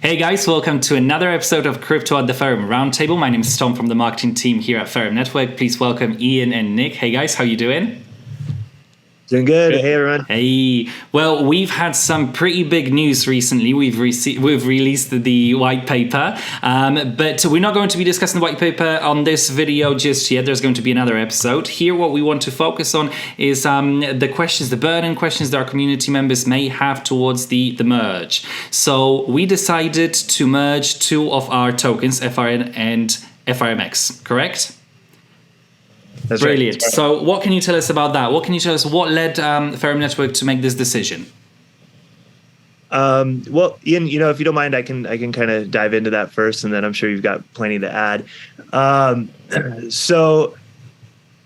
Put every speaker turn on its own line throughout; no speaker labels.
Hey guys, welcome to another episode of Crypto at the Ferrum Roundtable. My name is Tom from the marketing team here at Ferrum Network. Please welcome Ian and Nick. Hey guys, how you doing?
Doing good. Hey everyone.
Hey, well, we've had some pretty big news recently. We've released the white paper, but we're not going to be discussing the white paper on this video just yet. There's going to be another episode. Here, what we want to focus on is the burning questions that our community members may have towards the merge. So we decided to merge two of our tokens, FRM and FRMx, correct?
That's
Brilliant.
Right.
So what can you tell us about that? What can you tell us? What led Ferrum Network to make this decision?
Well, Ian, if you don't mind, I can kind of dive into that first, and then I'm sure you've got plenty to add. So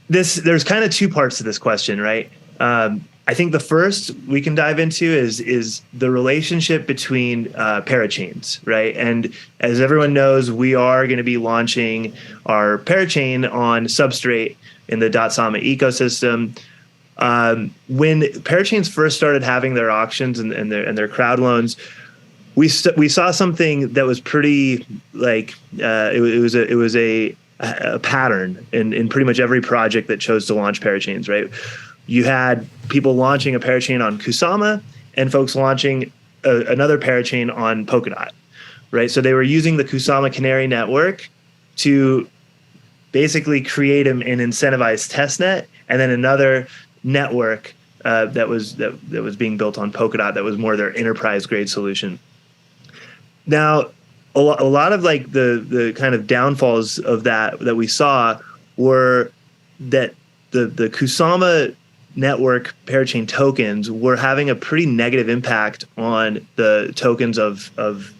there's kind of two parts to this question, right? I think the first we can dive into is the relationship between parachains, right? And as everyone knows, we are going to be launching our parachain on Substrate in the .sama ecosystem. When parachains first started having their auctions and their crowd loans, we saw something that was pretty like it was a pattern in pretty much every project that chose to launch parachains, right? You had people launching a parachain on Kusama and folks launching another parachain on Polkadot, right? So they were using the Kusama Canary network to basically create an incentivized testnet, and then another network that was being built on Polkadot that was more their enterprise grade solution. Now, a lot of like the kind of downfalls of that we saw were that the Kusama network parachain tokens were having a pretty negative impact on the tokens of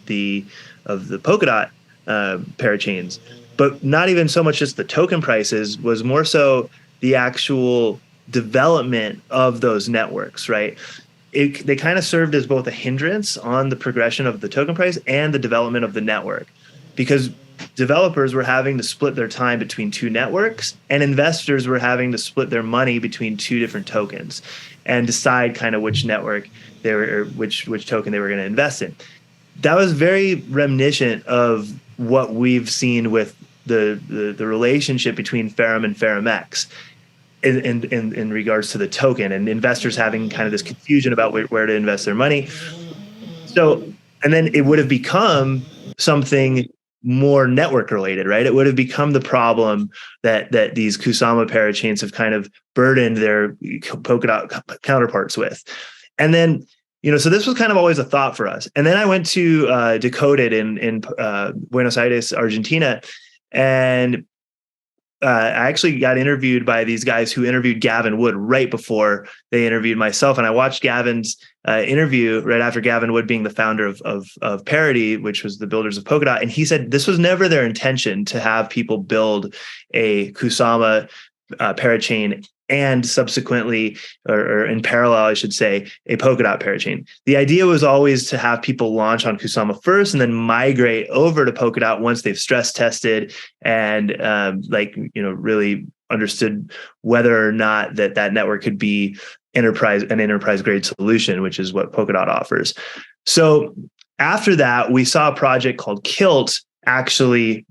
the Polkadot parachains, but not even so much just the token prices, was more so the actual development of those networks, right? They kind of served as both a hindrance on the progression of the token price and the development of the network, because developers were having to split their time between two networks, and investors were having to split their money between two different tokens and decide kind of which network which token they were going to invest in. That was very reminiscent of what we've seen with the relationship between Ferrum and FRMx in regards to the token, and investors having kind of this confusion about where to invest their money. So, and then it would have become something more network related, right? It would have become the problem that these Kusama parachains have kind of burdened their Polkadot counterparts with. And then, so this was kind of always a thought for us. And then I went to Decoded in Buenos Aires, Argentina, and I actually got interviewed by these guys who interviewed Gavin Wood right before they interviewed myself. And I watched Gavin's interview right after Gavin Wood being the founder of Parity, which was the builders of Polkadot. And he said this was never their intention to have people build a Kusama parachain and subsequently, or in parallel, I should say, a Polkadot parachain. The idea was always to have people launch on Kusama first and then migrate over to Polkadot once they've stress tested and really understood whether or not that network could be an enterprise grade solution, which is what Polkadot offers. So after that, we saw a project called Kilt actually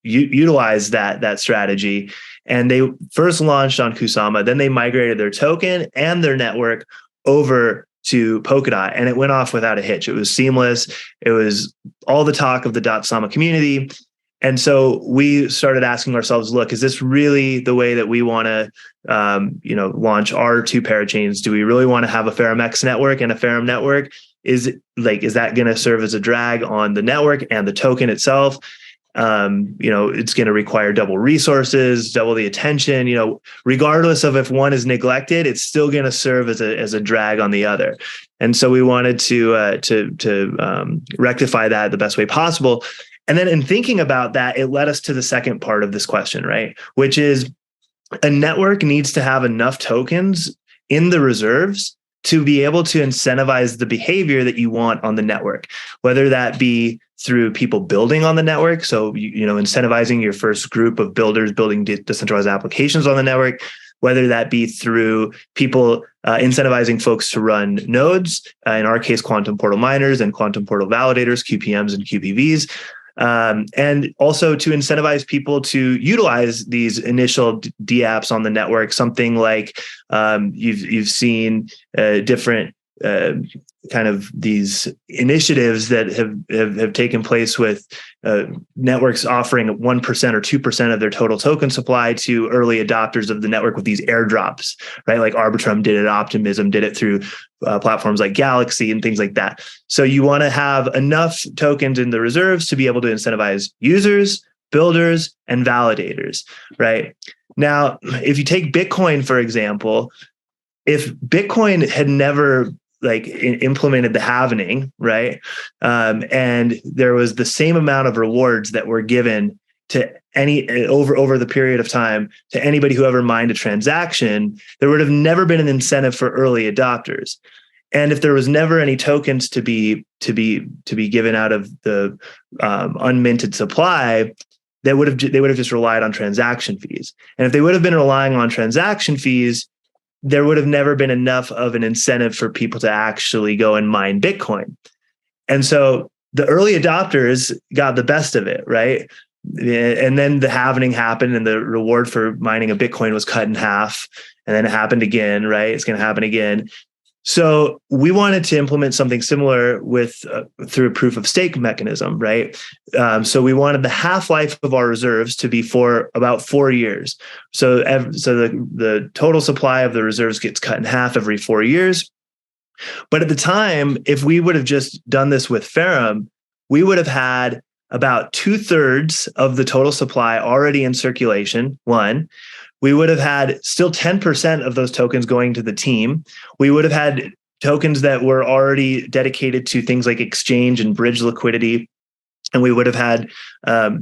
utilize that strategy. And they first launched on Kusama, then they migrated their token and their network over to Polkadot, and it went off without a hitch. It was seamless. It was all the talk of the .sama community. And so we started asking ourselves, look, is this really the way that we want to launch our two parachains? Do we really want to have a FRMx network and a Ferrum network? Is that going to serve as a drag on the network and the token itself? It's going to require double resources, double the attention, regardless of if one is neglected, it's still going to serve as a drag on the other. And so we wanted to rectify that the best way possible. And then in thinking about that, it led us to the second part of this question, right? Which is a network needs to have enough tokens in the reserves to be able to incentivize the behavior that you want on the network, whether that be through people building on the network. So, incentivizing your first group of builders building decentralized applications on the network. whether that be through people incentivizing folks to run nodes, in our case, quantum portal miners and quantum portal validators, QPMs and QPVs, and also to incentivize people to utilize these initial DApps on the network. Something like you've seen different kind of these initiatives that have taken place with networks offering 1% or 2% of their total token supply to early adopters of the network with these airdrops, right? Like Arbitrum did it, Optimism did it through platforms like Galaxy and things like that. So you want to have enough tokens in the reserves to be able to incentivize users, builders, and validators, right? Now, if you take Bitcoin, for example, if Bitcoin had never implemented the halvening, right? And there was the same amount of rewards that were given to any over the period of time to anybody who ever mined a transaction, there would have never been an incentive for early adopters. And if there was never any tokens to be given out of the unminted supply, they would have just relied on transaction fees. And if they would have been relying on transaction fees, there would have never been enough of an incentive for people to actually go and mine Bitcoin. And so the early adopters got the best of it, right? And then the halvening happened and the reward for mining a Bitcoin was cut in half. And then it happened again, right? It's going to happen again. So we wanted to implement something similar with through a proof of stake mechanism, right? So we wanted the half-life of our reserves to be for about 4 years. So the total supply of the reserves gets cut in half every 4 years. But at the time, if we would have just done this with Ferrum, we would have had about 2/3 of the total supply already in circulation, one. We would have had still 10% of those tokens going to the team. We would have had tokens that were already dedicated to things like exchange and bridge liquidity. And we would have had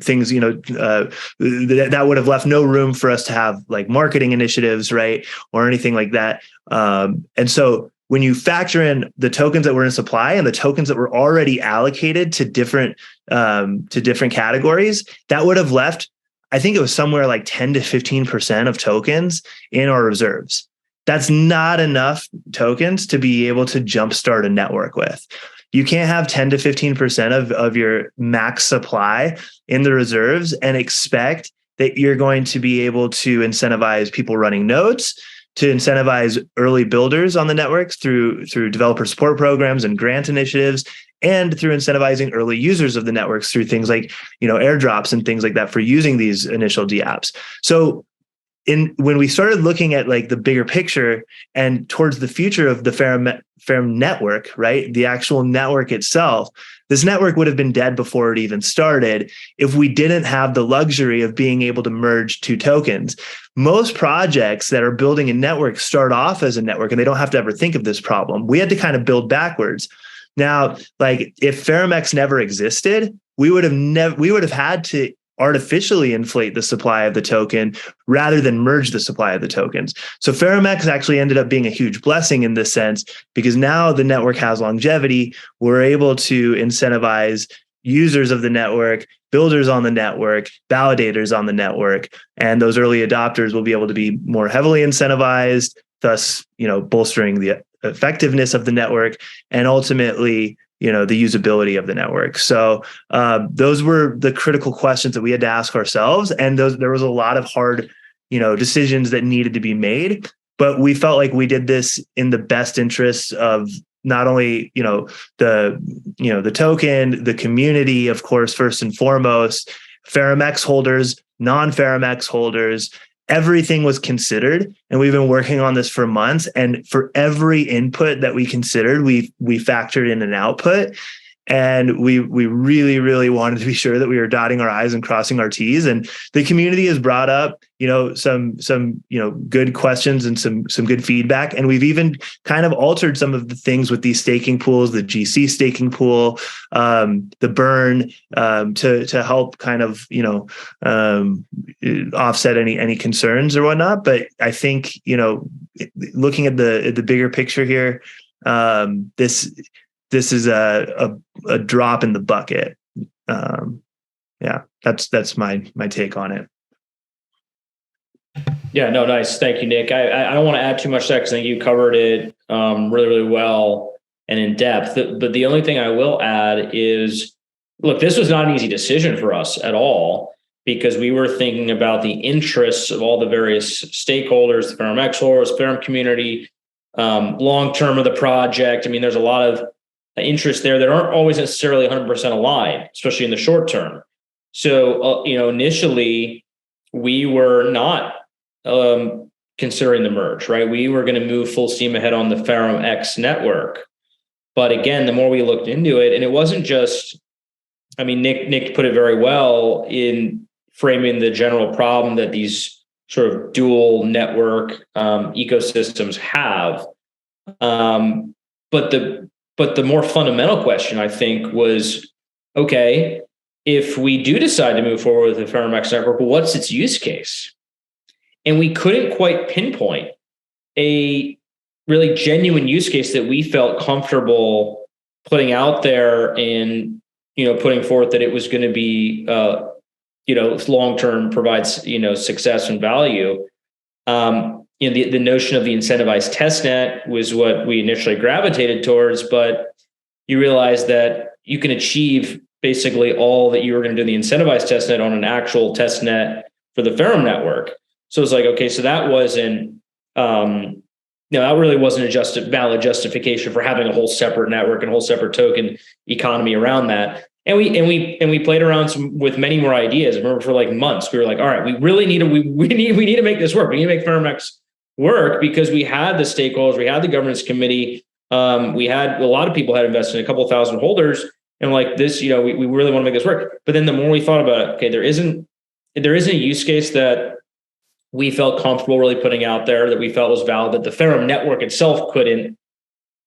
things, that would have left no room for us to have like marketing initiatives, right? Or anything like that. And so when you factor in the tokens that were in supply and the tokens that were already allocated to different categories, that would have left, I think it was somewhere like 10 to 15% of tokens in our reserves. That's not enough tokens to be able to jumpstart a network with. You can't have 10 to 15% of your max supply in the reserves and expect that you're going to be able to incentivize people running nodes, to incentivize early builders on the networks through developer support programs and grant initiatives, and through incentivizing early users of the networks through things like, airdrops and things like that for using these initial DApps. So when we started looking at like the bigger picture and towards the future of the Ferrum Network, right? The actual network itself, this network would have been dead before it even started if we didn't have the luxury of being able to merge two tokens. Most projects that are building a network start off as a network and they don't have to ever think of this problem. We had to kind of build backwards. Now, like if FRMx never existed, we would have had to artificially inflate the supply of the token rather than merge the supply of the tokens. So FRMx actually ended up being a huge blessing in this sense, because now the network has longevity. We're able to incentivize users of the network, builders on the network, validators on the network, and those early adopters will be able to be more heavily incentivized, thus, bolstering the effectiveness of the network and ultimately, the usability of the network. So those were the critical questions that we had to ask ourselves. And there was a lot of hard, decisions that needed to be made, but we felt like we did this in the best interests of not only, the token, the community, of course, first and foremost, FRMx holders, non-FRMx holders. Everything was considered, and we've been working on this for months. And for every input that we considered, we factored in an output, and we really, really wanted to be sure that we were dotting our I's and crossing our T's. And the community has brought up, some good questions and some good feedback. And we've even kind of altered some of the things with these staking pools, the GC staking pool, the burn, to help kind of, offset any concerns or whatnot. But I think, looking at the bigger picture here, this is a drop in the bucket. That's my take on it.
Yeah, no, nice. Thank you, Nick. I don't want to add too much to that because I think you covered it really, really well and in depth. But the only thing I will add is, look, this was not an easy decision for us at all because we were thinking about the interests of all the various stakeholders, the FRMx holders, Ferrum community, long term of the project. I mean, there's a lot of interest there that aren't always necessarily 100% aligned, especially in the short term. So, initially we were not considering the merge, right? We were going to move full steam ahead on the FRMx network. But again, the more we looked into it, and it wasn't just, I mean, Nick put it very well in framing the general problem that these sort of dual network ecosystems have. But the more fundamental question, I think, was, okay, if we do decide to move forward with the FRMx network, what's its use case? And we couldn't quite pinpoint a really genuine use case that we felt comfortable putting out there and, putting forth that it was going to be, long-term provides, success and value. The notion of the incentivized testnet was what we initially gravitated towards, but you realize that you can achieve basically all that you were going to do in the incentivized testnet on an actual testnet for the Ferrum network. So it's like, okay, so that wasn't, that really wasn't a valid justification for having a whole separate network and a whole separate token economy around that. And we played around with many more ideas. I remember for like months, we were like, all right, we really need to make this work. We need to make FRMx work because we had the stakeholders, we had the governance committee, we had a lot of people had invested in a couple of thousand holders, and like this, we really want to make this work. But then the more we thought about it, okay, there isn't a use case that we felt comfortable really putting out there that we felt was valid, that the Ferrum network itself couldn't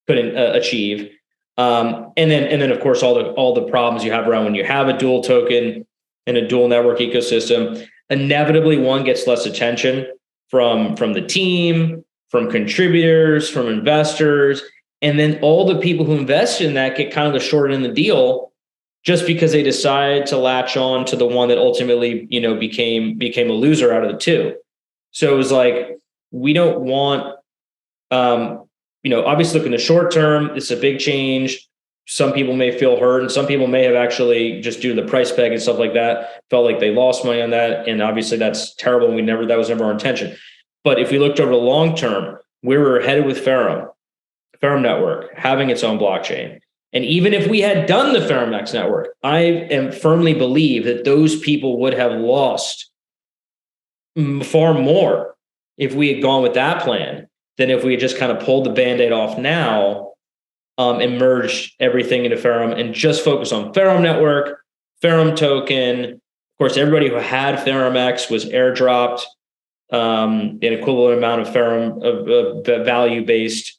achieve. And then of course all the problems you have around when you have a dual token and a dual network ecosystem, inevitably one gets less attention from the team, from contributors, from investors, and then all the people who invested in that get kind of the short end of the deal just because they decide to latch on to the one that ultimately became a loser out of the two. So it was like, we don't want, obviously look in the short term, it's a big change. Some people may feel hurt and some people may have actually, just due to the price peg and stuff like that, felt like they lost money on that. And obviously that's terrible. That was never our intention. But if we looked over the long term, we were headed with Ferrum Network having its own blockchain. And even if we had done the FRMx network, I firmly believe that those people would have lost far more if we had gone with that plan than if we had just kind of pulled the Band-Aid off now and merged everything into Ferrum and just focus on Ferrum network, Ferrum token. Of course, everybody who had FRMx was airdropped an equivalent amount of Ferrum value based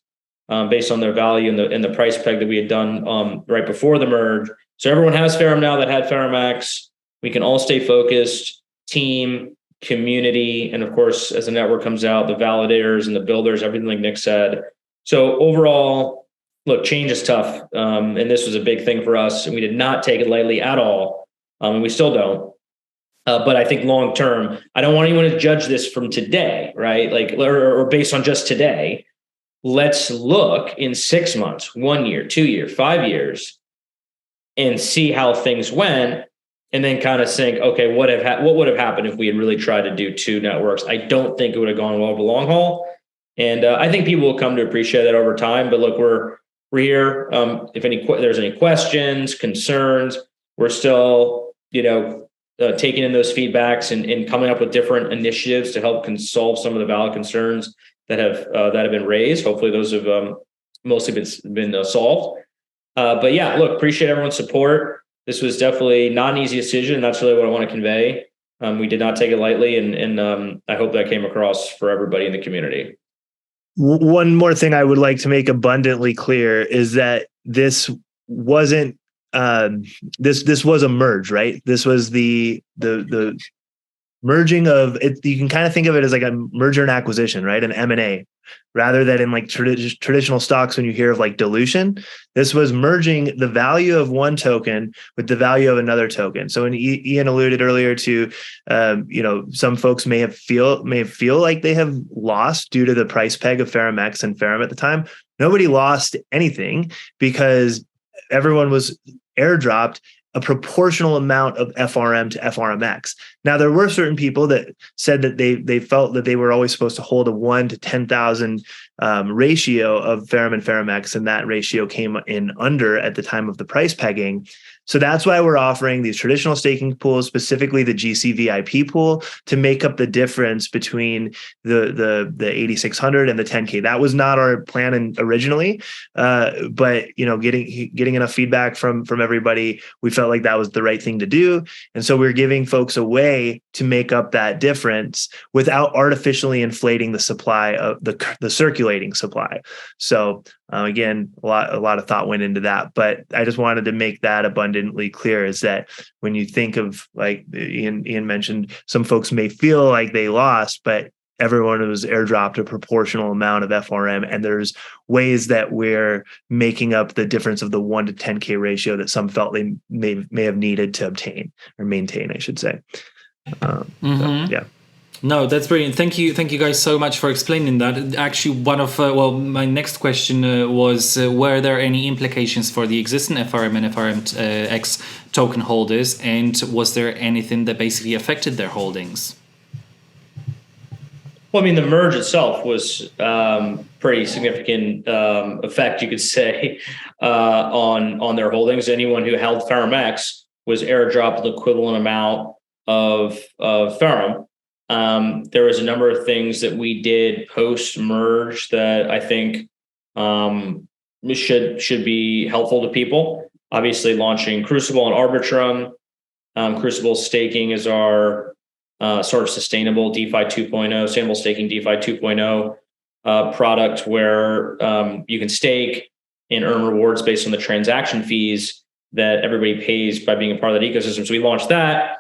on their value and the price peg that we had done right before the merge. So everyone has Ferrum now that had FRMx. We can all stay focused, team, community, and of course, as the network comes out, the validators and the builders, everything like Nick said. So overall, look, change is tough. And this was a big thing for us, and we did not take it lightly at all. And we still don't. But I think long term, I don't want anyone to judge this from today, right? Like, or based on just today. Let's look in 6 months, 1 year, 2 years, 5 years, and see how things went. And then kind of think, okay, what would have happened if we had really tried to do two networks? I don't think it would have gone well over the long haul. And I think people will come to appreciate that over time. But look, we're here. If there's any questions, concerns, we're still, taking in those feedbacks and coming up with different initiatives to help solve some of the valid concerns that have been raised. Hopefully those have mostly been solved. But yeah, look, appreciate everyone's support. This was definitely not an easy decision, and that's really what I want to convey. We did not take it lightly, and I hope that came across for everybody in the community.
One more thing I would like to make abundantly clear is that this wasn't this was a merge, right? This was the merging of it. You can kind of think of it as like a merger and acquisition, right? An M&A, rather than in like traditional stocks. When you hear of like dilution, this was merging the value of one token with the value of another token. So when Ian alluded earlier to, some folks may feel like they have lost due to the price peg of FRMx and Ferrum at the time. Nobody lost anything because everyone was airdropped a proportional amount of FRM to FRMx. Now, there were certain people that said that they felt that they were always supposed to hold a 1 to 10,000 ratio of Ferrum and FRMx, and that ratio came in under at the time of the price pegging. So that's why we're offering these traditional staking pools, specifically the GC VIP pool, to make up the difference between the 8,600 and the 10K. That was not our plan originally, but getting enough feedback from everybody, we felt like that was the right thing to do, and so we're giving folks a way to make up that difference without artificially inflating the supply of the circulating supply. So again, a lot of thought went into that, but I just wanted to make that abundantly clear, is that when you think of, like Ian mentioned, some folks may feel like they lost, but everyone was airdropped a proportional amount of FRM, and there's ways that we're making up the difference of the 1 to 10K ratio that some felt they may have needed to obtain or maintain, I should say. So, yeah.
No, that's brilliant. Thank you guys so much for explaining that. Actually, one of my next question was, were there any implications for the existing FRM and FRMx token holders, and was there anything that basically affected their holdings?
Well, I mean, the merge itself was pretty significant effect, you could say, on their holdings. Anyone who held FRMx was airdropped the equivalent amount of Ferrum. There was a number of things that we did post-merge that I think should be helpful to people. Obviously, launching Crucible and Arbitrum. Crucible staking is our sort of sustainable DeFi 2.0, sustainable staking DeFi 2.0 product, where you can stake and earn rewards based on the transaction fees that everybody pays by being a part of that ecosystem. So we launched that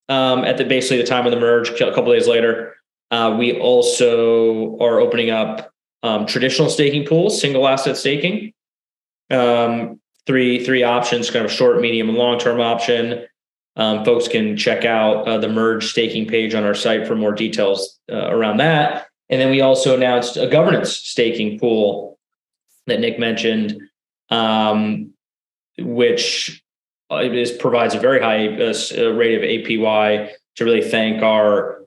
at basically the time of the merge. A couple of days later, we also are opening up traditional staking pools, single asset staking. Three options, kind of short, medium, and long-term option. Folks can check out the merge staking page on our site for more details around that. And then we also announced a governance staking pool that Nick mentioned, which provides a very high rate of APY to really thank our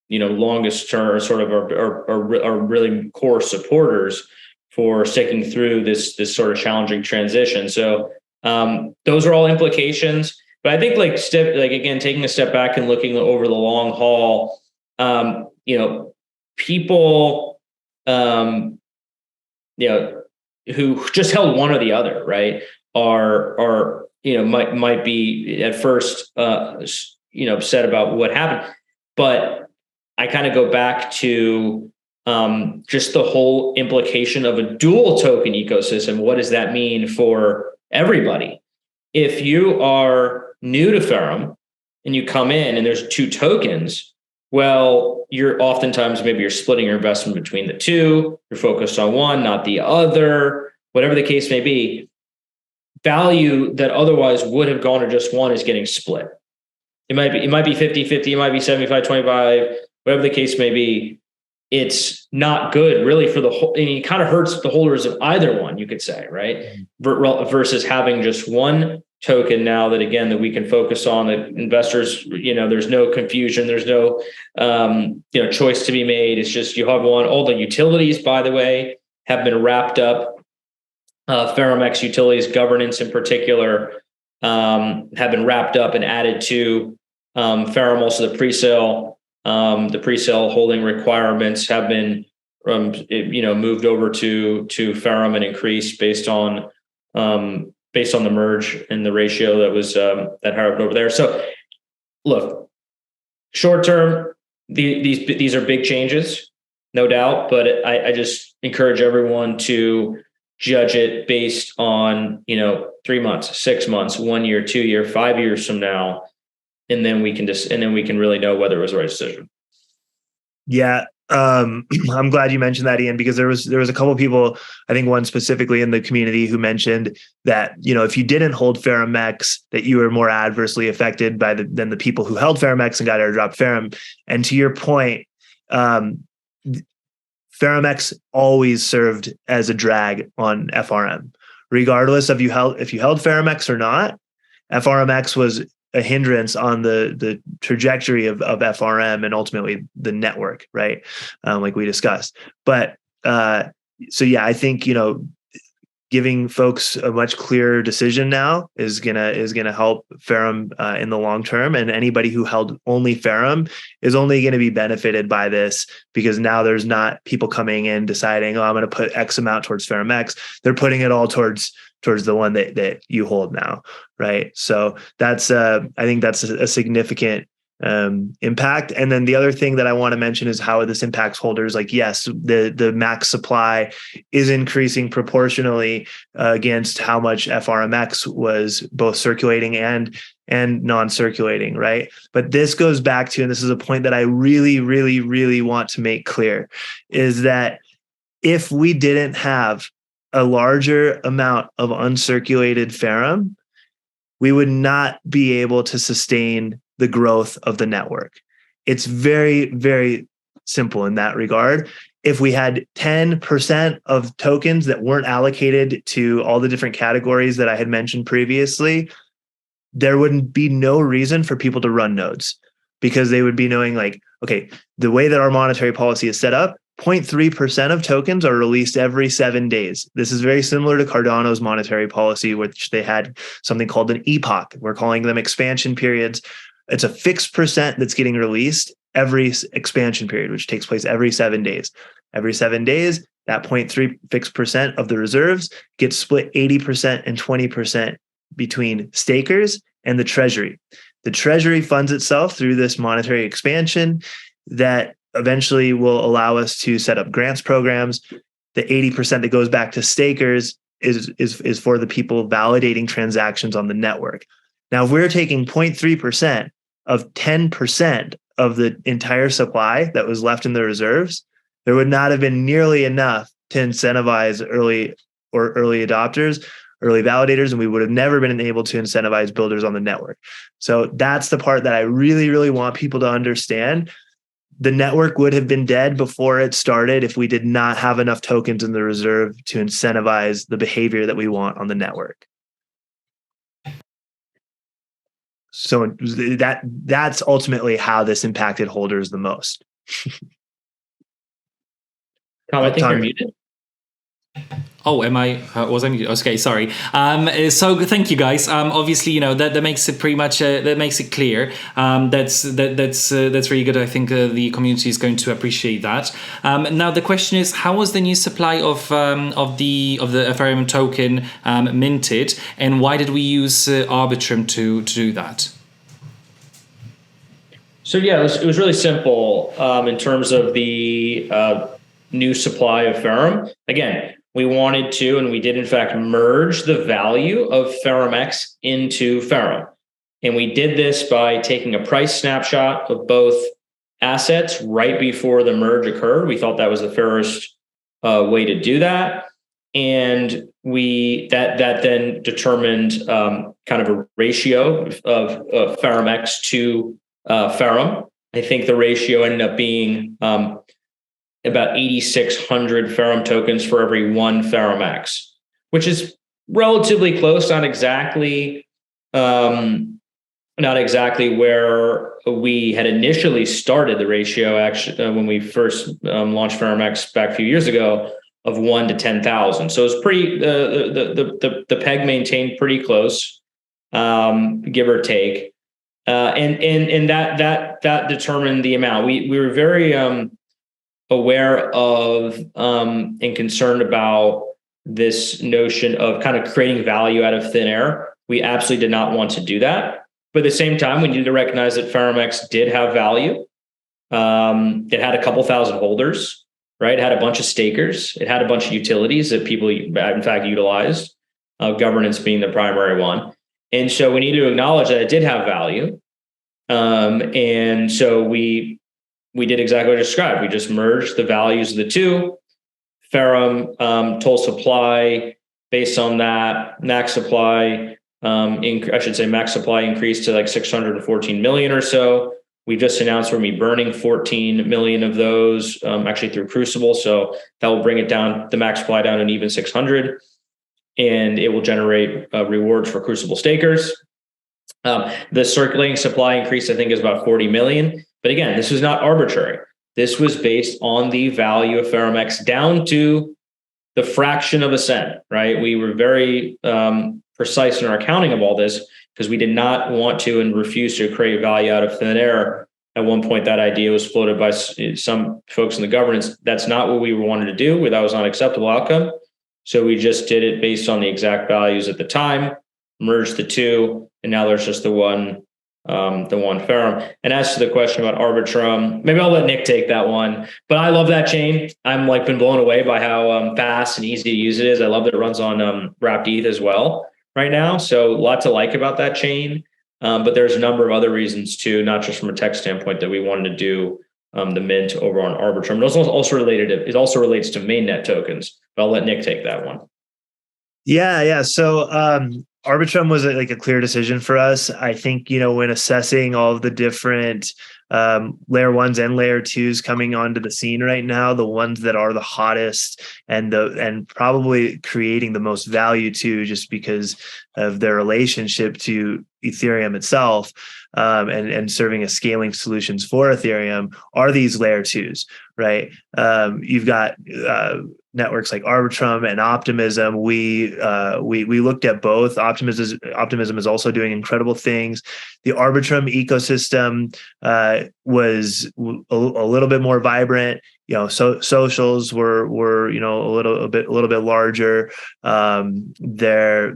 longest term, sort of our really core supporters for sticking through this sort of challenging transition. So those are all implications. But I think again, taking a step back and looking over the long haul, people, who just held one or the other, right, are might be at first upset about what happened. But I kind of go back to just the whole implication of a dual token ecosystem. What does that mean for everybody? If you are new to Ferrum and you come in and there's two tokens, well, you're oftentimes, maybe you're splitting your investment between the two. You're focused on one, not the other, whatever the case may be. Value that otherwise would have gone to just one is getting split. It might be 50-50, it might be 75-25, whatever the case may be. It's not good really for the whole, and it kind of hurts the holders of either one, you could say, right? Versus having just one token now that, again, that we can focus on, that investors, there's no confusion, there's no, choice to be made. It's just, you have one. All the utilities, by the way, have been wrapped up. FRMx utilities governance in particular have been wrapped up and added to Ferrum. Also the pre-sale holding requirements have been moved over to Ferrum and increased based on the merge and the ratio that was that happened over there. So look, short term, these are big changes, no doubt, but I just encourage everyone to judge it based on 3 months, 6 months, 1 year, 2 year, 5 years from now. and then we can really know whether it was the right decision.
Yeah. I'm glad you mentioned that, Ian, because there was a couple of people, I think one specifically in the community, who mentioned that, if you didn't hold FRMx, that you were more adversely affected than the people who held FRMx and got airdrop Ferrum. And to your point, FRMx always served as a drag on FRM, regardless of if you held FRMx or not. FRMx was a hindrance on the trajectory of FRM and ultimately the network, right? Like we discussed. But so yeah, I think giving folks a much clearer decision now is gonna help Ferrum in the long term, and anybody who held only Ferrum is only going to be benefited by this, because now there's not people coming in deciding, I'm going to put X amount towards FRMx. They're putting it all towards the one that you hold now, right? So that's I think that's a significant impact. And then the other thing that I want to mention is how this impacts holders. Like, yes, the max supply is increasing proportionally against how much FRMx was both circulating and non-circulating, right? But this goes back to, and this is a point that I really, really, really want to make clear, is that if we didn't have a larger amount of uncirculated Ferrum, we would not be able to sustain the growth of the network. It's very, very simple in that regard. If we had 10% of tokens that weren't allocated to all the different categories that I had mentioned previously, there wouldn't be no reason for people to run nodes, because they would be knowing, like, okay, the way that our monetary policy is set up, 0.3% of tokens are released every 7 days. This is very similar to Cardano's monetary policy, which they had something called an epoch. We're calling them expansion periods. It's a fixed percent that's getting released every expansion period, which takes place every 7 days. Every 7 days, that 0.3 fixed percent of the reserves gets split 80% and 20% between stakers and the treasury. The treasury funds itself through this monetary expansion that eventually will allow us to set up grants programs. The 80% that goes back to stakers is for the people validating transactions on the network. Now, if we're taking 0.3% of 10% of the entire supply that was left in the reserves, there would not have been nearly enough to incentivize early adopters, early validators, and we would have never been able to incentivize builders on the network. So that's the part that I really, really want people to understand. The network would have been dead before it started if we did not have enough tokens in the reserve to incentivize the behavior that we want on the network. So that's ultimately how this impacted holders the most.
Tom, I think you're muted.
Oh, am I? Was I muted? Okay, sorry. So thank you, guys. Obviously, that makes it pretty much that makes it clear. That's really good. I think the community is going to appreciate that. Now the question is, how was the new supply of the Ethereum token minted, and why did we use Arbitrum to do that?
So yeah, it was really simple in terms of the new supply of Ferrum. Again, we wanted to, and we did in fact, merge the value of FRMx into Ferrum. And we did this by taking a price snapshot of both assets right before the merge occurred. We thought that was the fairest way to do that. And that then determined kind of a ratio of FRMx to Ferrum. I think the ratio ended up being about 8,600 Ferrum tokens for every one FRMx, which is relatively close, not exactly where we had initially started the ratio. Actually, when we first launched FRMx back a few years ago, of 1 to 10,000. So it's pretty. The peg maintained pretty close, give or take, and that determined the amount. We were very aware of and concerned about this notion of kind of creating value out of thin air. We absolutely did not want to do that. But at the same time, we needed to recognize that FRMx did have value. It had a couple thousand holders, right? It had a bunch of stakers. It had a bunch of utilities that people, in fact, utilized, governance being the primary one. And so we needed to acknowledge that it did have value. And so we did exactly what I described. We just merged the values of the two. Ferrum total supply based on that, max supply, max supply increased to like 614 million or so. We just announced we're going to be burning 14 million of those actually through Crucible. So that will bring it down, the max supply down an even 600. And it will generate rewards for Crucible stakers. The circulating supply increase, I think, is about 40 million. But again, this was not arbitrary. This was based on the value of FRMx down to the fraction of a cent, right? We were very precise in our accounting of all this because we did not want to and refuse to create value out of thin air. At one point, that idea was floated by some folks in the governance. That's not what we wanted to do. That was not an acceptable outcome. So we just did it based on the exact values at the time, merged the two, and now there's just the one Ferrum. And as to the question about Arbitrum, maybe I'll let Nick take that one. But I love that chain. I'm like been blown away by how fast and easy to use it is. I love that it runs on wrapped ETH as well right now. So a lot to like about that chain. But there's a number of other reasons too, not just from a tech standpoint, that we wanted to do the mint over on Arbitrum. It also relates to mainnet tokens. But I'll let Nick take that one.
Yeah. So Arbitrum was like a clear decision for us. I think, when assessing all of the different layer ones and layer twos coming onto the scene right now, the ones that are the hottest and probably creating the most value too, just because of their relationship to Ethereum itself, and serving as scaling solutions for Ethereum, are these layer twos, right? You've got networks like Arbitrum and Optimism. We looked at both. Optimism is also doing incredible things. The Arbitrum ecosystem was a little bit more vibrant. So socials were a little bit larger. They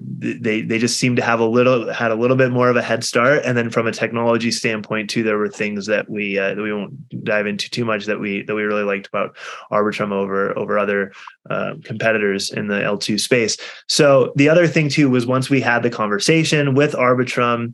just seemed to had a little bit more of a head start. And then from a technology standpoint too, there were things that we won't dive into too much that we really liked about Arbitrum over other competitors in the L2 space. So the other thing too was, once we had the conversation with Arbitrum,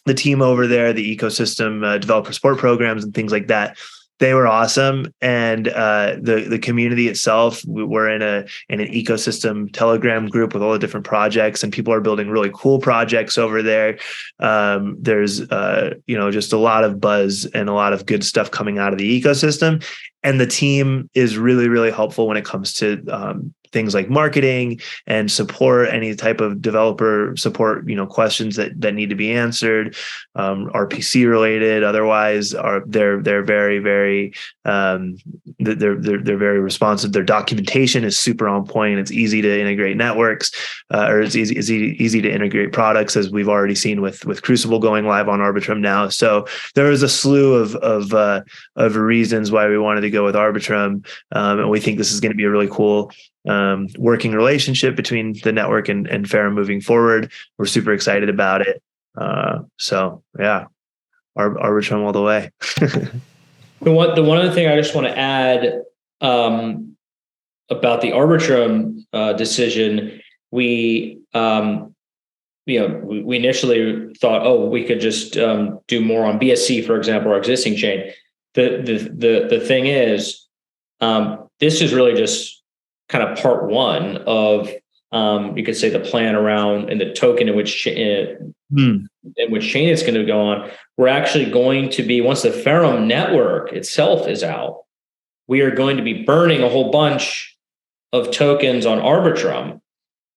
the team over there, the ecosystem developer support programs and things like that, they were awesome. And the community itself, we're in an ecosystem Telegram group with all the different projects, and people are building really cool projects over there. There's just a lot of buzz and a lot of good stuff coming out of the ecosystem. And the team is really, really helpful when it comes to things like marketing and support, any type of developer support, questions that need to be answered, RPC related. Otherwise, they're very, very they're very responsive. Their documentation is super on point. It's easy to integrate networks, or it's easy to integrate products, as we've already seen with Crucible going live on Arbitrum now. So there was a slew of reasons why we wanted to go with Arbitrum, and we think this is going to be a really cool working relationship between the network and Ferrum moving forward. We're super excited about it. So yeah, Arbitrum all the way.
The one other thing I just want to add about the Arbitrum decision, we initially thought, we could just do more on BSC, for example, our existing chain. The thing is, this is really just kind of part one of, you could say, the plan around and the token in which chain it's going to go on. We're actually going to be, once the Ferrum Network itself is out, we are going to be burning a whole bunch of tokens on Arbitrum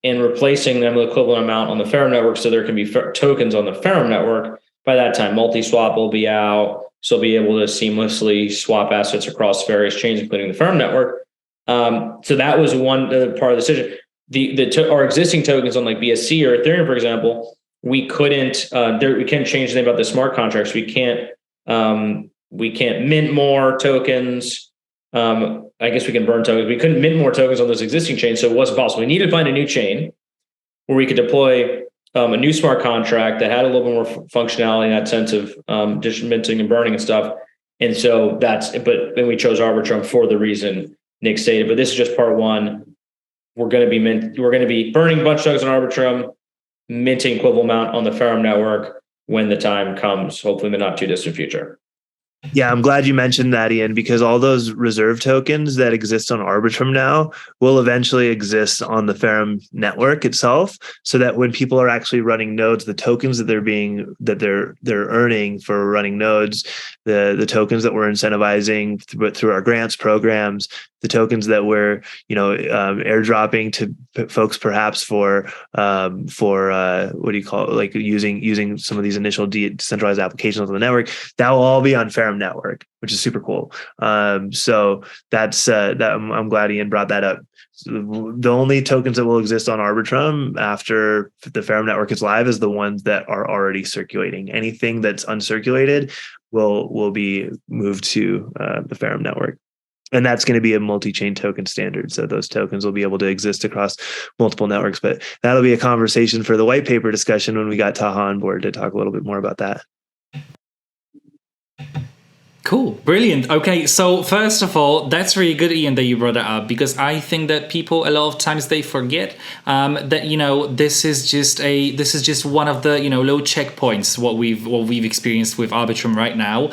and replacing them with equivalent amount on the Ferrum Network, so there can be tokens on the Ferrum Network. By that time, multi-swap will be out, so we'll be able to seamlessly swap assets across various chains, including the Ferrum Network. So that was one part of the decision. Our existing tokens on like BSC or Ethereum, for example, we couldn't. We can't change anything about the smart contracts. We can't mint more tokens. I guess we can burn tokens. We couldn't mint more tokens on those existing chains, so it wasn't possible. We needed to find a new chain where we could deploy a new smart contract that had a little bit more functionality in that sense of just minting and burning and stuff. And so but then we chose Arbitrum for the reason Nick stated. But this is just part one. We're going to be burning a bunch of tokens on Arbitrum, minting equivalent amount on the Ferrum Network. when the time comes, hopefully in the not too distant future.
Yeah, I'm glad you mentioned that, Ian, because all those reserve tokens that exist on Arbitrum now will eventually exist on the Ferrum network itself, so that when people are actually running nodes, the tokens that they're earning for running nodes, the tokens that we're incentivizing through our grants programs, the tokens that we're airdropping to folks perhaps for what do you call it, like using some of these initial decentralized applications on the network, that will all be on Ferrum Network, which is super cool. So that's that. I'm glad Ian brought that up. So the only tokens that will exist on Arbitrum after the Ferrum Network is live is the ones that are already circulating. Anything that's uncirculated will be moved to the Ferrum Network. And that's going to be a multi-chain token standard. So those tokens will be able to exist across multiple networks. But that'll be a conversation for the white paper discussion when we got Taha on board to talk a little bit more about that.
Cool. Brilliant. Okay. So first of all, that's really good, Ian, that you brought it up, because I think that people, a lot of times they forget that, this is just one of the, low checkpoints, what we've experienced with Arbitrum right now.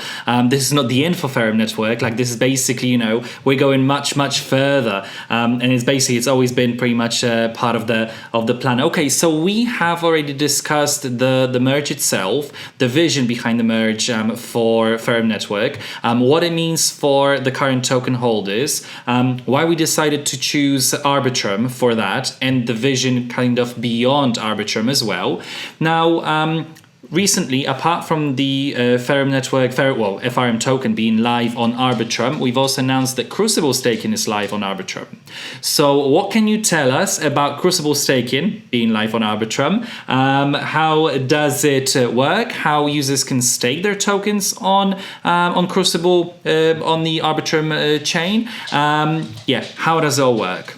This is not the end for Ferrum Network. Like, this is basically, we're going much, much further. And it's always been pretty much part of the plan. Okay. So we have already discussed the merge itself, the vision behind the merge for Ferrum Network. What it means for the current token holders, why we decided to choose Arbitrum for that, and the vision kind of beyond Arbitrum as well. Now, recently, apart from the Ferrum Network, FRM token being live on Arbitrum, we've also announced that Crucible staking is live on Arbitrum. So what can you tell us about Crucible staking being live on Arbitrum? How does it work? How users can stake their tokens on Crucible on the Arbitrum chain? How does it all work?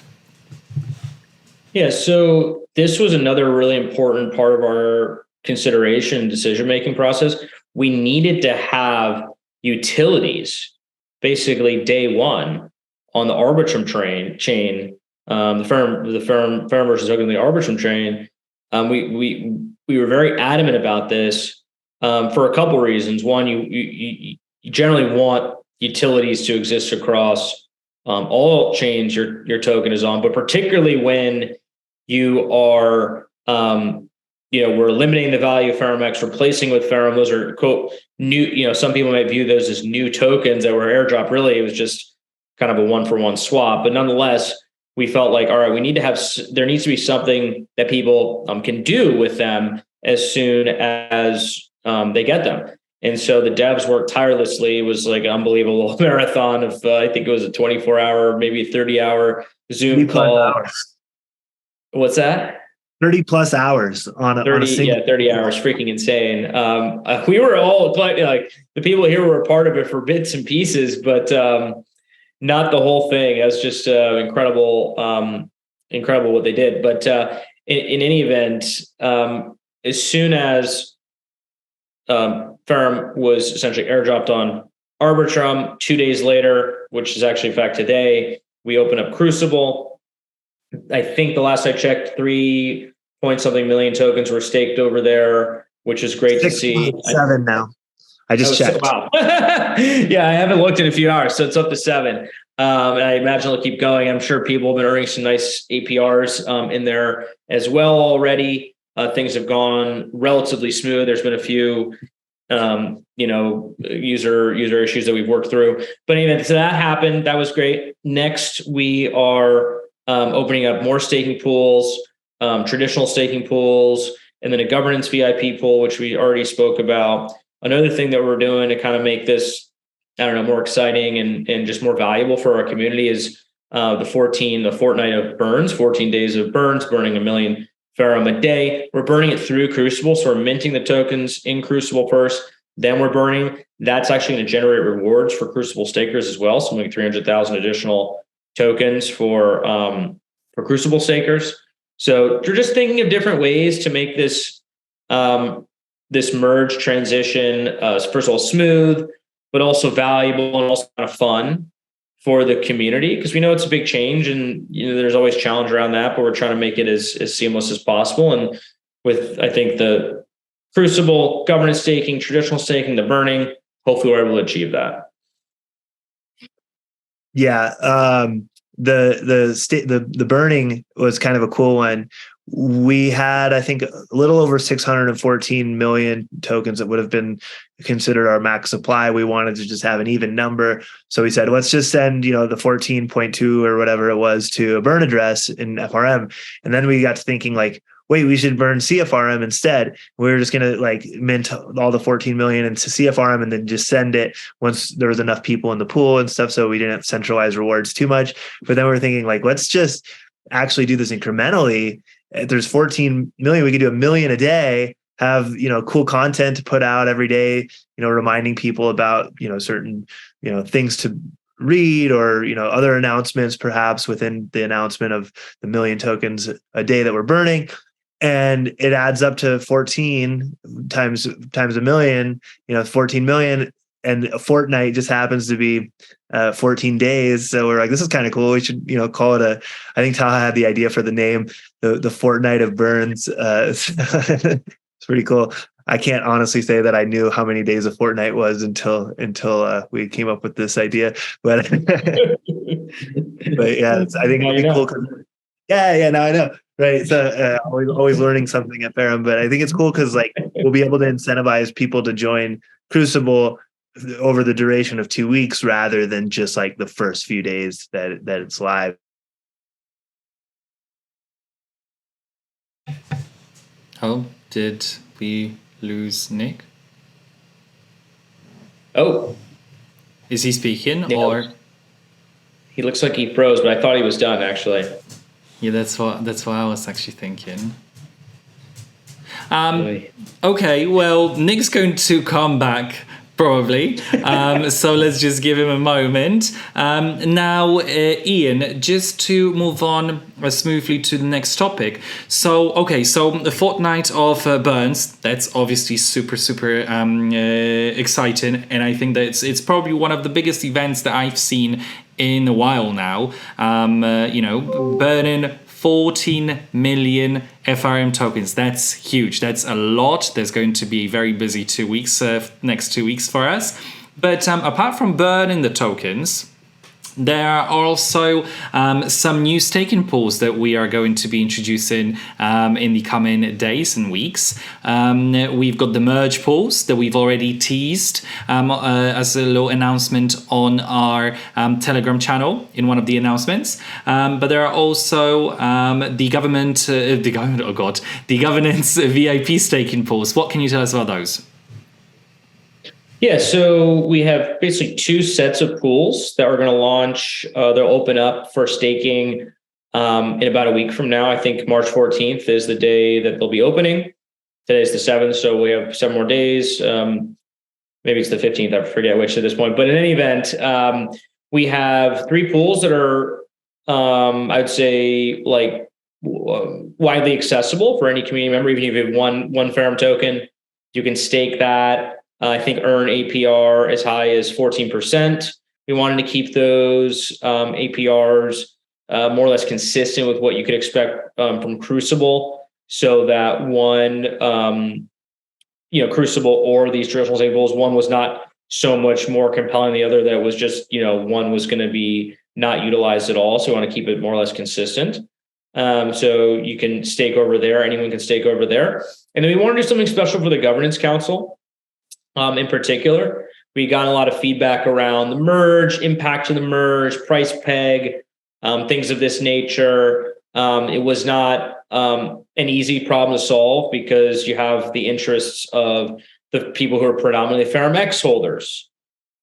Yeah, so this was another really important part of our consideration decision-making process. We needed to have utilities basically day one on the Arbitrum chain, the Ferrum versus token, the Arbitrum chain. We were very adamant about this for a couple of reasons. One, you generally want utilities to exist across all chains your token is on, but particularly when you are we're eliminating the value of FRMx, replacing with Ferrum. Those are, quote, new, some people might view those as new tokens that were airdropped. Really, it was just kind of a one-for-one swap. But nonetheless, we felt like, all right, there needs to be something that people can do with them as soon as they get them. And so the devs worked tirelessly. It was like an unbelievable marathon of, I think it was a 24-hour, maybe 30-hour Zoom call.
Hours.
What's that?
30 plus hours on a
30 hours, freaking insane. We were all like the people here were a part of it for bits and pieces, but not the whole thing. It was just incredible what they did. But in any event, as soon as Ferrum was essentially airdropped on Arbitrum, 2 days later, which is actually in fact today, we open up Crucible. I think the last I checked, 3 point something million tokens were staked over there, which is great to see.
7 now. I just checked.
Wow. Yeah, I haven't looked in a few hours, so it's up to 7. And I imagine it'll keep going. I'm sure people have been earning some nice APRs in there as well already. Things have gone relatively smooth. There's been a few user issues that we've worked through. But anyway, so that happened. That was great. Next, we are opening up more staking pools, traditional staking pools, and then a governance VIP pool, which we already spoke about. Another thing that we're doing to kind of make this, more exciting and just more valuable for our community is the fortnight of burns, 14 days of burns, burning 1 million Ferrum a day. We're burning it through Crucible. So we're minting the tokens in Crucible first, then we're burning. That's actually going to generate rewards for Crucible stakers as well. So like 300,000 additional tokens for Crucible stakers. So we're just thinking of different ways to make this this merge transition, first of all, smooth, but also valuable and also kind of fun for the community, because we know it's a big change and there's always challenge around that, but we're trying to make it as seamless as possible. And with, I think, the Crucible, governance staking, traditional staking, the burning. Hopefully we're able to achieve that.
Yeah. The burning was kind of a cool one. We had, I think, a little over 614 million tokens that would have been considered our max supply. We wanted to just have an even number. So we said, let's just send, the 14.2 or whatever it was to a burn address in FRM. And then we got to thinking like, wait, we should burn CFRM instead. We were just going to mint all the 14 million into CFRM and then just send it once there was enough people in the pool and stuff. So we didn't centralize rewards too much. But then we were thinking like, let's just actually do this incrementally. If there's 14 million, we could do 1 million a day, have, cool content to put out every day, reminding people about, certain, things to read or, other announcements, perhaps within the announcement of the 1 million tokens a day that we're burning. And it adds up to 14 times 1 million, 14 million. And a fortnight just happens to be 14 days. So we're like, this is kind of cool. We should, call it I think Taha had the idea for the name, the fortnight of burns. It's pretty cool. I can't honestly say that I knew how many days a fortnight was until we came up with this idea. But but yeah, I think it'd be cool. Yeah. Now I know. Right. So always learning something at Ferrum, but I think it's cool because we'll be able to incentivize people to join Crucible over the duration of 2 weeks rather than just the first few days that it's live.
Oh, did we lose Nick?
Oh,
is he speaking or?
He looks like he froze, but I thought he was done actually.
Yeah, that's what I was actually thinking. Okay, well, Nick's going to come back probably. So let's just give him a moment. Now, Ian, just to move on smoothly to the next topic. So the fortnight of burns, that's obviously super exciting, and I think that it's probably one of the biggest events that I've seen in a while now. Burning 14 million FRM tokens. That's huge. That's a lot. There's going to be very busy 2 weeks, next 2 weeks for us. But apart from burning the tokens, there are also some new staking pools that we are going to be introducing in the coming days and weeks. We've got the merge pools that we've already teased as a little announcement on our Telegram channel in one of the announcements. But there are also the governance VIP staking pools. What can you tell us about those?
Yeah, so we have basically 2 sets of pools that we're going to launch. They'll open up for staking in about a week from now. I think March 14th is the day that they'll be opening. Today's the 7th, so we have 7 more days. Maybe it's the 15th, I forget which at this point. But in any event, we have 3 pools that are, I'd say, widely accessible for any community member. Even if you have one Ferrum token, you can stake that. I think earn APR as high as 14%. We wanted to keep those APRs more or less consistent with what you could expect from Crucible, so that Crucible or these traditional staking pools, one was not so much more compelling than the other that it was just, one was going to be not utilized at all. So we want to keep it more or less consistent. So you can stake over there. Anyone can stake over there. And then we want to do something special for the governance council. In particular, we got a lot of feedback around the merge, impact of the merge, price peg, things of this nature. It was not an easy problem to solve because you have the interests of the people who are predominantly FRMx holders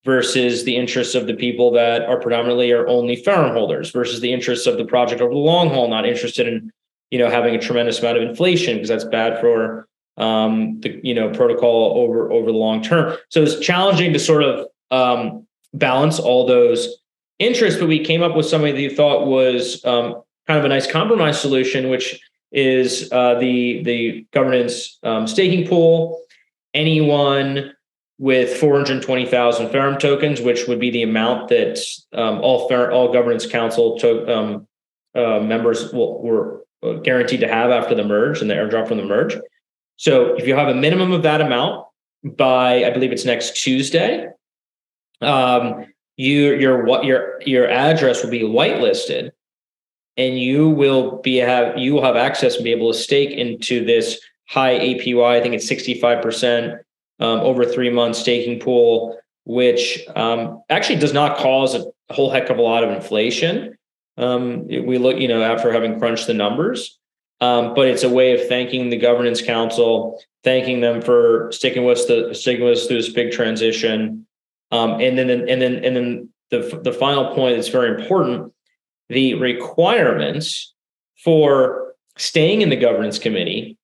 versus the interests of the people that are predominantly or only Ferrum holders versus the interests of the project over the long haul, not interested in, having a tremendous amount of inflation because that's bad for the protocol over the long term. So it's challenging to sort of balance all those interests, but we came up with something that you thought was kind of a nice compromise solution, which is the governance staking pool. Anyone with 420,000 Ferrum tokens, which would be the amount that all governance council members were guaranteed to have after the merge and the airdrop from the merge. So if you have a minimum of that amount by, I believe it's next Tuesday, your address will be whitelisted, and you will have access and be able to stake into this high APY. I think it's 65% over 3 months staking pool, which actually does not cause a whole heck of a lot of inflation. We look, after having crunched the numbers, but it's a way of thanking the governance council, thanking them for sticking with us through this big transition. And then the final point that's very important: the requirements for staying in the governance committee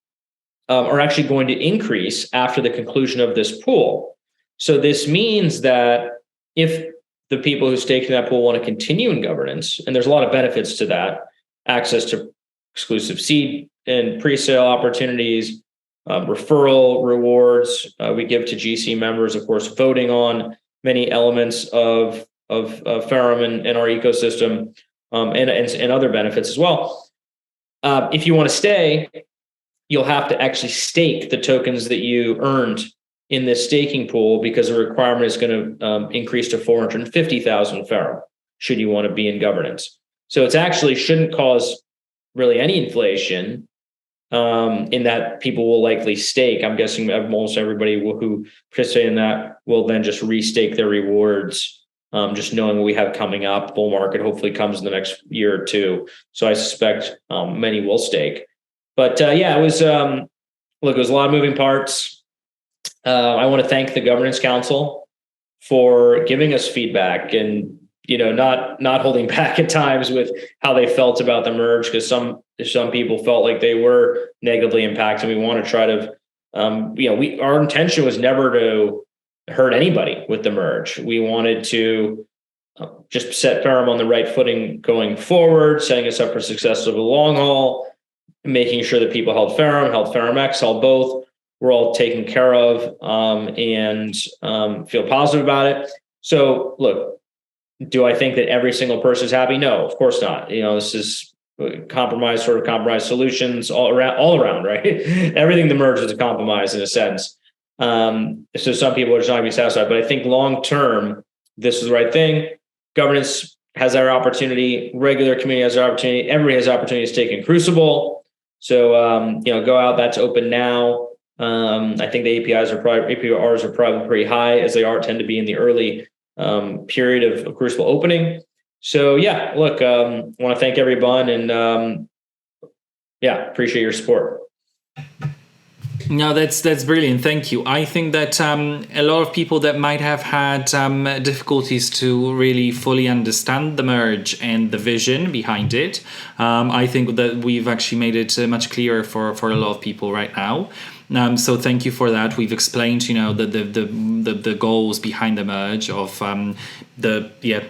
are actually going to increase after the conclusion of this pool. So this means that if the people who stake in that pool want to continue in governance, and there's a lot of benefits to that: access to exclusive seed and pre-sale opportunities, referral rewards we give to GC members, of course, voting on many elements of Ferrum and our ecosystem, and other benefits as well. If you want to stay, you'll have to actually stake the tokens that you earned in this staking pool, because the requirement is going to increase to 450,000 Ferrum should you want to be in governance. So it's actually shouldn't cause really any inflation, in that people will likely stake. I'm guessing almost everybody who participate in that will then just restake their rewards, just knowing what we have coming up. Bull market hopefully comes in the next year or two. So I suspect many will stake. But it was it was a lot of moving parts. I want to thank the governance council for giving us feedback and not holding back at times with how they felt about the merge, because some people felt like they were negatively impacted. We want to try to our intention was never to hurt anybody with the merge. We wanted to just set Ferrum on the right footing going forward, setting us up for success over the long haul, making sure that people held FRMx, held both. We're all taken care of, and feel positive about it. So look, do I think that every single person is happy? No, of course not. This is compromise solutions all around, right? Everything the merge is a compromise in a sense. So some people are just not going to be satisfied, but I think long term, this is the right thing. Governance has their opportunity. Regular community has their opportunity. Everybody has the opportunity to stake in Crucible. So go out. That's open now. I think the APRs are probably pretty high, as they tend to be in the early period of Crucible opening. So look, want to thank everyone, and appreciate your support.
No, that's brilliant. Thank you. I think that a lot of people that might have had difficulties to really fully understand the merge and the vision behind it, I think that we've actually made it much clearer for a lot of people right now. So thank you for that. We've explained, the goals behind the merge of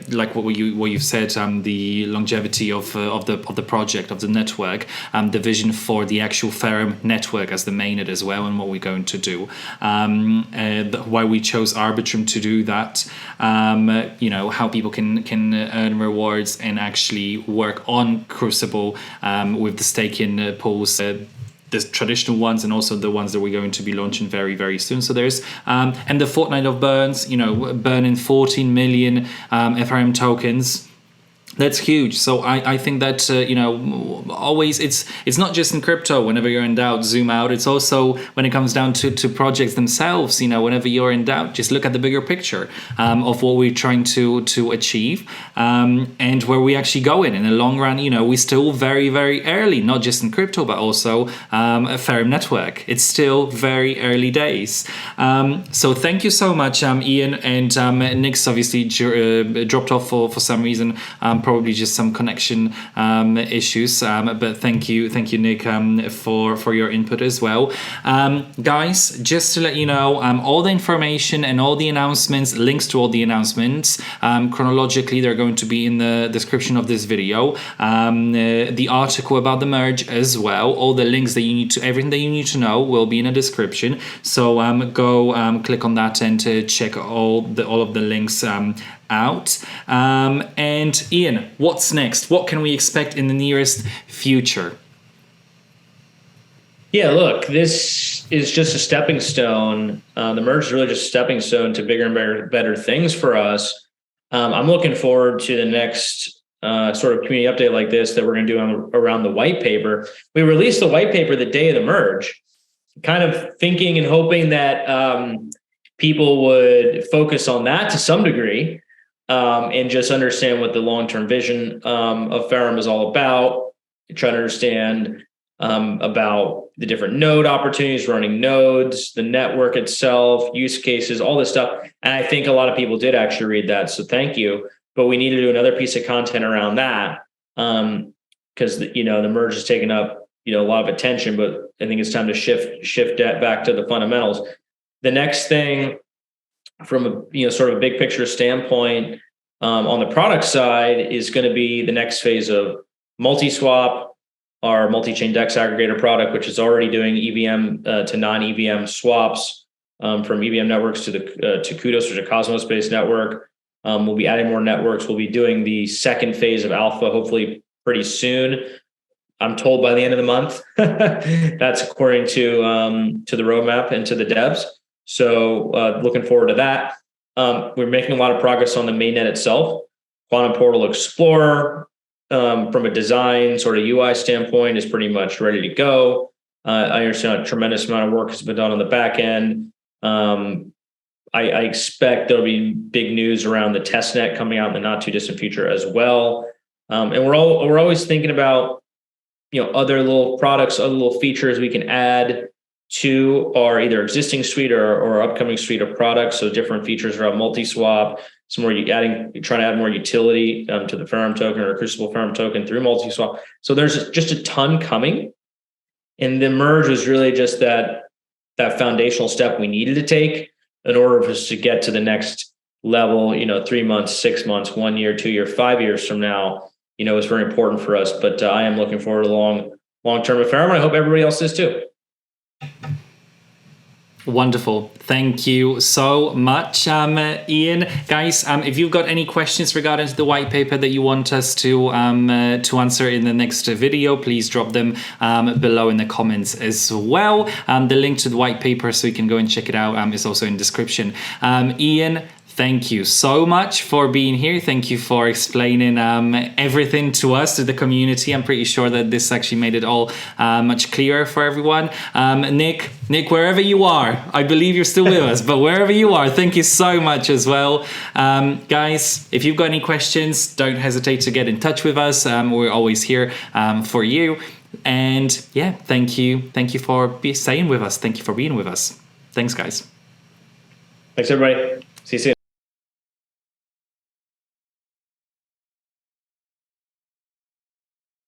like what you've said, the longevity of the project, of the network, the vision for the actual Ferrum network as the mainnet as well, and what we're going to do, why we chose Arbitrum to do that, how people can earn rewards and actually work on Crucible with the staking pools. The traditional ones, and also the ones that we're going to be launching very, very soon. So there's and the fortnight of burns, burning 14 million FRM tokens. That's huge. So I think that always it's not just in crypto. Whenever you're in doubt, zoom out. It's also when it comes down to projects themselves. Whenever you're in doubt, just look at the bigger picture of what we're trying to achieve, and where we actually go in the long run. We're still very, very early, not just in crypto, but also Ferrum Network. It's still very early days. So thank you so much, Ian, and Nick's obviously dropped off for some reason. Probably just some connection issues, but thank you Nick, for your input as well. Guys, just to let you know, all the information and all the announcements, links to all the announcements, chronologically, they're going to be in the description of this video. The article about the merge as well, all the links that everything that you need to know will be in the description. So go click on that and check all of the links out. And Ian, what's next? What can we expect in the nearest future?
Yeah, look, this is just a stepping stone. The merge is really just a stepping stone to bigger and better things for us. I'm looking forward to the next sort of community update like this that we're going to do around the white paper. We released the white paper the day of the merge, kind of thinking and hoping that people would focus on that to some degree, and just understand what the long-term vision of Ferrum is all about, try to understand about the different node opportunities, running nodes, the network itself, use cases, all this stuff. And I think a lot of people did actually read that. So thank you. But we need to do another piece of content around that, because the merge has taken up a lot of attention. But I think it's time to shift that back to the fundamentals. The next thing, from a sort of a big picture standpoint, on the product side, is going to be the next phase of multi-swap, our multi-chain DEX aggregator product, which is already doing EVM to non-EVM swaps from EVM networks to Kudos, or to Cosmos-based network. We'll be adding more networks. We'll be doing the second phase of alpha, hopefully pretty soon. I'm told by the end of the month. That's according to the roadmap and to the devs. So looking forward to that. We're making a lot of progress on the mainnet itself. Quantum Portal Explorer, from a design sort of UI standpoint, is pretty much ready to go. I understand a tremendous amount of work has been done on the back end. I expect there'll be big news around the testnet coming out in the not too distant future as well. And we're always thinking about other little products, other little features we can add to our either existing suite or our upcoming suite of products. So different features around multi-swap, trying to add more utility to the Ferrum token or Crucible Ferrum token through multi-swap. So there's just a ton coming. And the merge was really just that foundational step we needed to take in order for us to get to the next level, 3 months, 6 months, 1 year, 2 year, 5 years from now, is very important for us. But I am looking forward to long-term with Ferrum, and I hope everybody else is too.
Wonderful. Thank you so much, Ian. Guys, if you've got any questions regarding the white paper that you want us to answer in the next video, please drop them below in the comments as well. The link to the white paper, so you can go and check it out, is also in the description. Ian, thank you so much for being here. Thank you for explaining everything to us, to the community. I'm pretty sure that this actually made it all much clearer for everyone. Nick, wherever you are, I believe you're still with us, but wherever you are, thank you so much as well. Guys, if you've got any questions, don't hesitate to get in touch with us. We're always here for you. And yeah, thank you for staying with us. Thank you for being with us. Thanks, guys.
Thanks, everybody. See you soon.